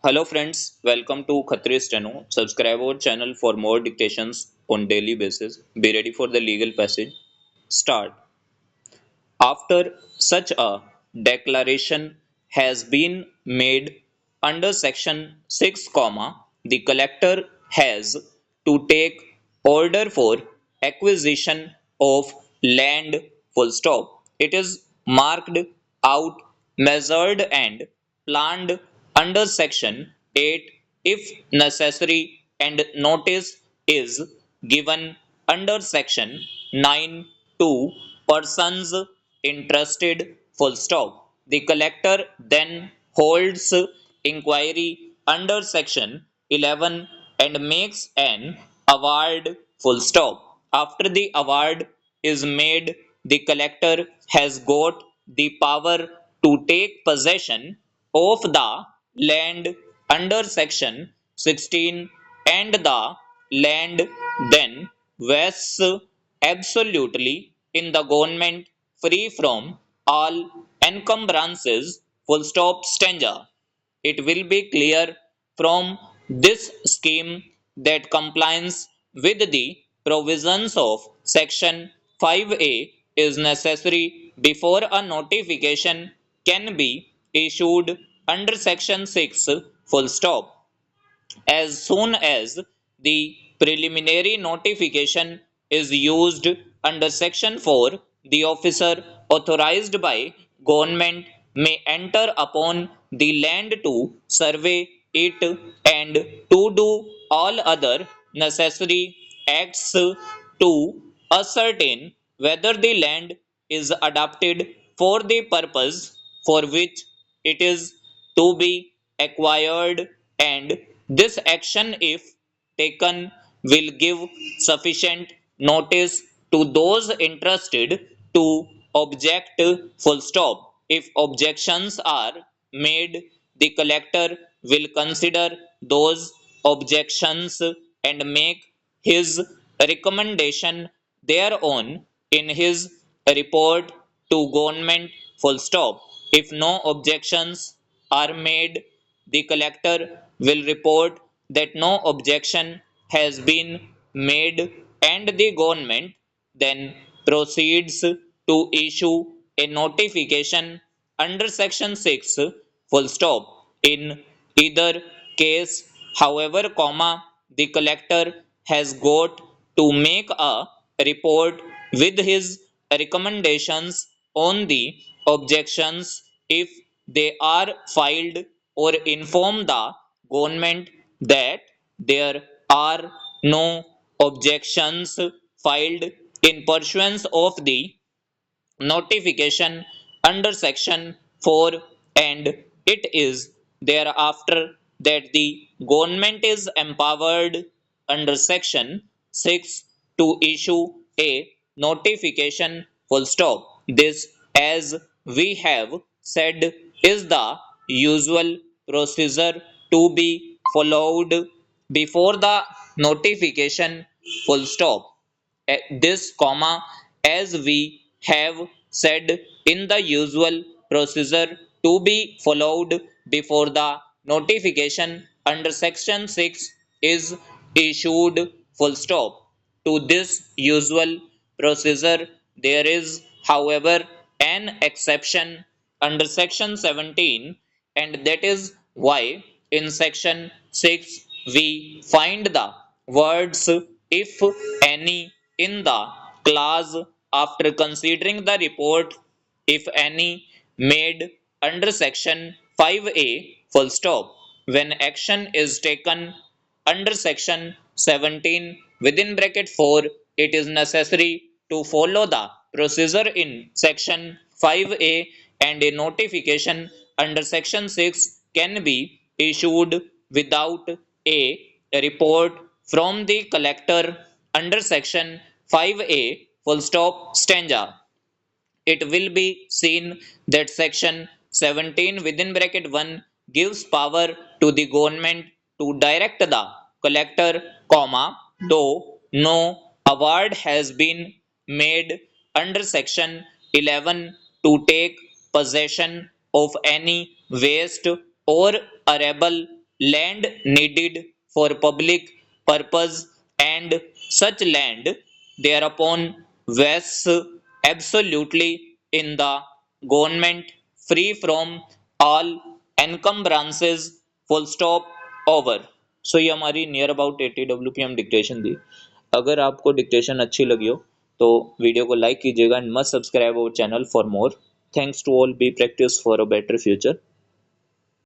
Hello friends, welcome to Khatri Steno. Subscribe our channel for more dictations on daily basis. Be ready for the legal passage. Start. After such a declaration has been made under section 6, the collector has to take order for acquisition of land full stop. It is marked out, measured and planned under section 8 if necessary and notice is given under section 9 to persons interested full stop. The collector then holds inquiry under section 11 and makes an award full stop. After the award is made, the collector has got the power to take possession of the land under section 16 and the land then vests absolutely in the government free from all encumbrances full stop stanza. It will be clear from this scheme that compliance with the provisions of section 5A is necessary before a notification can be issued under section 6 full stop. As soon as the preliminary notification is used under section 4, the officer authorized by government may enter upon the land to survey it and to do all other necessary acts to ascertain whether the land is adapted for the purpose for which it is to be acquired, and this action, if taken, will give sufficient notice to those interested to object full stop. If objections are made, the collector will consider those objections and make his recommendation thereon in his report to government full stop. If no objections are made, the collector will report that no objection has been made and the government then proceeds to issue a notification under section 6 full stop. In either case, however, the collector has got to make a report with his recommendations on the objections if they are filed, or inform the government that there are no objections filed in pursuance of the notification under section 4, and it is thereafter that the government is empowered under section 6 to issue a notification full stop. This, as we have said, is the usual procedure to be followed before the notification full stop. This as we have said in the usual procedure to be followed before the notification under section 6 is issued full stop. To this usual procedure there is, however, an exception under section 17, and that is why in section 6 we find the words if any in the clause after considering the report if any made under section 5A full stop. When action is taken under section 17 within bracket 4, it is necessary to follow the procedure in section 5A, and a notification under section 6 can be issued without a report from the collector under section 5A full stop stanza. It will be seen that section 17 within bracket 1 gives power to the government to direct the collector, though no award has been made under section 11 to take possession of any waste or arable land needed for public purpose, and such land thereupon vests absolutely in the government, free from all encumbrances, full stop, over। सो ये हमारी near about 80 WPM dictation थी। अगर आपको dictation अच्छी लगी हो तो video को लाइक कीजिएगा and must subscribe our channel for more. Thanks to all, be practice for a better future.